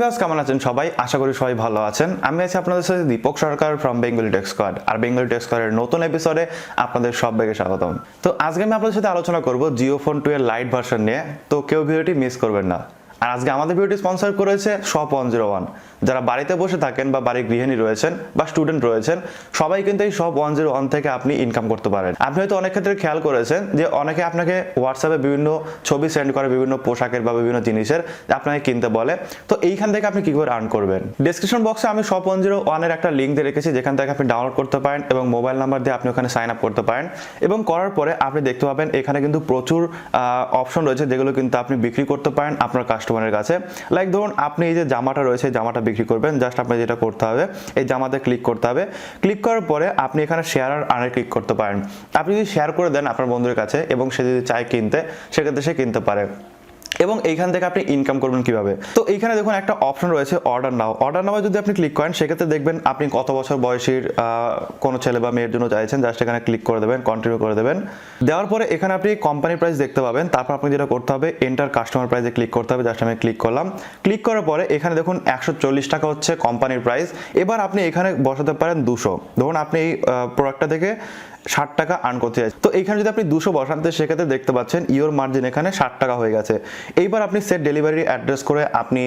Viewers, কেমন আছেন সবাই? আশা করি সবাই ভালো আছেন। আমি আছি আপনাদের সাথে দীপক সরকার ফ্রম বেঙ্গলি টেক্সquad। আর বেঙ্গলি টেক্সquad-এর নতুন এপিসোডে আপনাদের সবাইকে স্বাগতম। তো আজকে আমি আপনাদের সাথে আলোচনা করব জিও ফোন 2 এর লাইট ভার্সন নিয়ে। তো কেউ ভিডিওটি মিস করবেন না। আর আজকে আমাদের ভিডিওটি স্পন্সর করেছে শপ 101। যারা বাড়িতে বসে থাকেন বা বাড়ির গৃহিণী রয়েছেন বা স্টুডেন্ট রয়েছেন, সবাই কিন্তু এই শপ 101 থেকে আপনি ইনকাম করতে পারেন। আপনি হয়তো অনেক ক্ষেত্রে খেয়াল করেছেন যে অনেকে আপনাকে হোয়াটসঅ্যাপে বিভিন্ন ছবি সেন্ড করে বিভিন্ন পোশাকের বা বিভিন্ন জিনিসের, আপনাকে কিনতে বলে। তো এইখান থেকে আপনি কি করে আর্ন করবেন? ডেসক্রিপশন বক্সে আমি শপ 101 এর একটা লিঙ্ক দিয়ে রেখেছি, যেখান থেকে আপনি ডাউনলোড করতে পারেন এবং মোবাইল নাম্বার দিয়ে আপনি ওখানে সাইন আপ করতে পারেন। এবং করার পরে আপনি দেখতে পাবেন এখানে কিন্তু প্রচুর অপশন রয়েছে, যেগুলো কিন্তু আপনি বিক্রি করতে পারেন আপনার কাস্টমারের কাছে। লাইক ধরুন, আপনি এই যে জামাটা রয়েছে, জামাটা বিক্রি করবেন, জাস্ট আপনি যেটা করতে হবে এই জামাতে ক্লিক করতে হবে। ক্লিক করার পরে আপনি এখানে শেয়ার আর আর্নে ক্লিক করতে পারেন। আপনি যদি শেয়ার করে দেন আপনার বন্ধুর কাছে এবং সে যদি চায় কিনতে, সেক্ষেত্রে সে কিনতে পারে। এবং এইখান থেকে আপনি ইনকাম করবেন কিভাবে? তো এইখানে দেখুন একটা অপশন রয়েছে অর্ডার নাও। অর্ডার নাও যদি আপনি ক্লিক করেন, সেক্ষেত্রে দেখবেন আপনি কত বছর বয়সীর কোনো ছেলে বা মেয়ের জন্য চাইছেন, জাস্ট এখানে ক্লিক করে দেবেন, কন্টিনিউ করে দেবেন। দেওয়ার পরে এখানে আপনি কোম্পানি প্রাইস দেখতে পাবেন। তারপর আপনি যেটা করতে হবে, এন্টার কাস্টমার প্রাইসে ক্লিক করতে হবে। জাস্ট আমি ক্লিক করলাম। ক্লিক করার পরে এখানে দেখুন 140 টাকা হচ্ছে কোম্পানির প্রাইস। এবার আপনি এখানে বসাতে পারেন 200। ধরুন আপনি এই প্রোডাক্টটা থেকে 60 টাকা আর্ন করতে চাইছেন। তো এইখানে যদি আপনি 200 বসান, তো সেক্ষেত্রে দেখতে পাচ্ছেন ইওর মার্জিন এখানে 60 টাকা হয়ে গেছে। এইবার আপনি সেট ডেলিভারি অ্যাড্রেস করে আপনি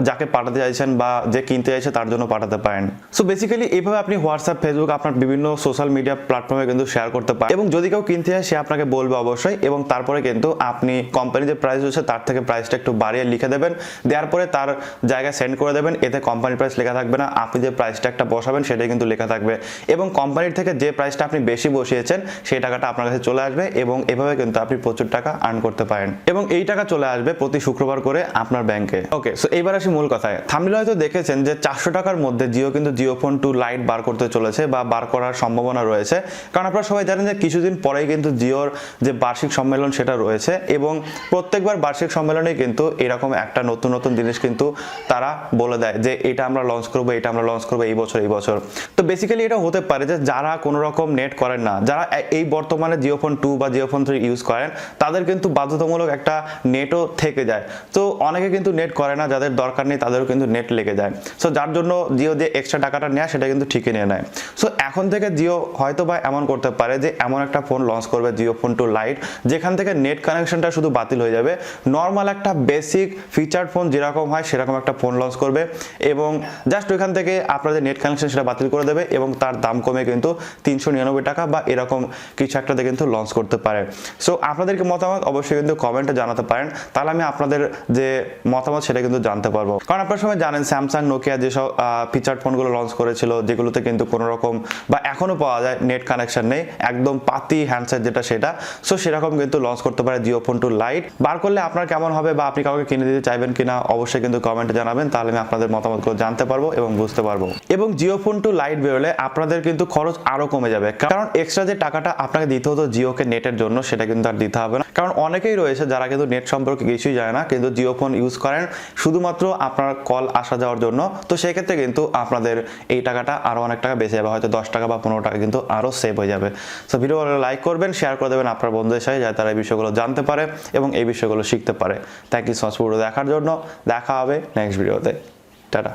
যাকে পাঠাতে চাইছেন বা যে কিনতে চাইছে তার জন্য পাঠাতে পারেন। সো বেসিক্যালি এইভাবে আপনি হোয়াটসঅ্যাপ, ফেসবুক, আপনার বিভিন্ন সোশ্যাল মিডিয়া প্ল্যাটফর্মে কিন্তু শেয়ার করতে পারেন। এবং যদি কেউ কিনতে চায়, সে আপনাকে বলবে অবশ্যই। এবং তারপরে কিন্তু আপনি কোম্পানি যে প্রাইস হচ্ছে তার থেকে প্রাইসটা একটু বাড়িয়ে লিখে দেবেন। দেওয়ার পরে তার জায়গায় সেন্ড করে দেবেন। এতে কোম্পানির প্রাইস লেখা থাকবে না, আপনি যে প্রাইসটা একটা বসাবেন সেটাই কিন্তু লেখা থাকবে। এবং কোম্পানির থেকে যে প্রাইসটা আপনি বেশি বসিয়েছেন সেই টাকাটা আপনার কাছে চলে আসবে। এবং এভাবে কিন্তু আপনি প্রচুর টাকা আর্ন করতে পারেন। এবং এই টাকা চলে আসবে প্রতি শুক্রবার করে আপনার ব্যাংকে। ওকে, সো এইবার আসি মূল কথায়। থাম্বনেলে হয়তো দেখেছেন যে 400 টাকার মধ্যে জিও কিন্তু জিও ফোন 2 লাইট বার করতে চলেছে বা বার করার সম্ভাবনা রয়েছে। কারণ আপনারা সবাই জানেন যে কিছুদিন পরেই কিন্তু জিওর যে বার্ষিক সম্মেলন সেটা রয়েছে। এবং প্রত্যেকবার বার্ষিক সম্মেলনে কিন্তু এরকম একটা নতুন নতুন জিনিস কিন্তু তারা বলে দেয় যে এটা আমরা লঞ্চ করবো, এটা আমরা লঞ্চ করবো এই বছর। তো বেসিক্যালি এটা হতে পারে যে যারা কোনো রকম নেট করেন না, যারা এই বর্তমানে জিও ফোন 2 বা জিও ফোন 3 ইউজ করেন, তাদের কিন্তু বাধ্যতামূলক একটা নেটও থেকে যায়। তো অনেকে কিন্তু নেট করে না, যাদের দরকার নেই তাদেরও কিন্তু নেট লেগে যায়। সো যার জন্য জিও যে এক্সট্রা টাকাটা নেয় সেটা কিন্তু ঠিকই নিয়ে নেয়। সো এখন থেকে জিও হয়তো বা এমন করতে পারে যে এমন একটা ফোন লঞ্চ করবে জিও ফোন 2 লাইট, যেখান থেকে নেট কানেকশনটা শুধু বাতিল হয়ে যাবে। নর্মাল একটা বেসিক ফিচার ফোন যেরকম হয় সেরকম একটা ফোন লঞ্চ করবে এবং জাস্ট ওইখান থেকে আপনাদের নেট কানেকশন সেটা বাতিল করে দেবে এবং তার দাম কমে কিন্তু 399 টাকা বা এরকম কিছু একটাতে কিন্তু লঞ্চ করতে পারে। সো আপনাদেরকে মতামত অবশ্যই কিন্তু কমেন্টে জানাতে পারেন, তাহলে আমি আপনাদের যে মতামত সেটা কিন্তু জানতে পারবো। কারণ আপনারা সবাই জানেন স্যামসাং, নোকিয়া যেসব ফিচার ফোনগুলো লঞ্চ করেছিল, যেগুলোতে কিন্তু কোনো রকম বা এখনো পাওয়া যায় নেট কানেকশন নেই, একদম পাতি হ্যান্ডসেট যেটা সেটা। সো সেরকম কিন্তু লঞ্চ করতে পারে জিও ফোন 2 লাইট। বার করলে আপনার কেমন হবে বা আপনি কাউকে কিনে দিতে চাইবেন কিনা অবশ্যই কিন্তু কমেন্টে জানাবেন, তাহলে আমি আপনাদের মতামতগুলো জানতে পারবো এবং বুঝতে পারবো। এবং জিও ফোন 2 লাইট বেরোলে আপনাদের কিন্তু খরচ আরো কমে যাবে, কারণ এক্সট্রা যে টাকাটা আপনাকে দিতে হতো জিওকে নেটের জন্য সেটা কিন্তু আর দিতে হবে না। কারণ অনেকেই রয়েছে যারা কিন্তু নেট সম্পর্কে কিছুই জানে না, কিন্তু জিও ফোন ইউজ করেন শুধুমাত্র আপনার কল আসা যাওয়ার জন্য। তো সেক্ষেত্রে কিন্তু আপনাদের এই টাকাটা আরো অনেক টাকা বেঁচে যাবে, হয়তো 10 টাকা বা 15 টাকা কিন্তু আরো সেভ হয়ে যাবে। সো ভিডিও লাইক করবেন, শেয়ার করে দেবেন আপনার বন্ধুদের সাথে, যাতে তারা এই বিষয়গুলো জানতে পারে এবং এই বিষয়গুলো শিখতে পারে। Thank you so much video দেখার জন্য। দেখা হবে নেক্সট ভিডিওতে। টাটা।